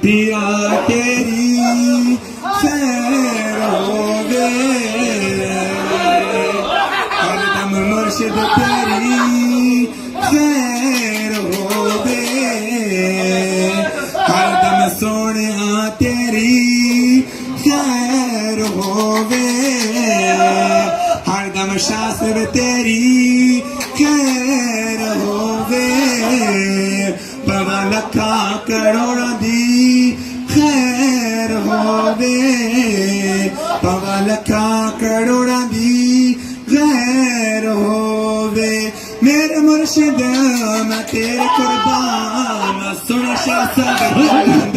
पिया तेरी खैर होवे हरदम मुर्शिद तेरी खैर होवे हरदम सोनिया तेरी खैर होवे हरदम शास्त्र तेरी खैर होवे बाबा लखा करोड़ा दी खैर होवे बाबा लखा करोड़ा दी खैर होवे मेरे मुर्शिद मैं तेरे कुर्बान सुन शाह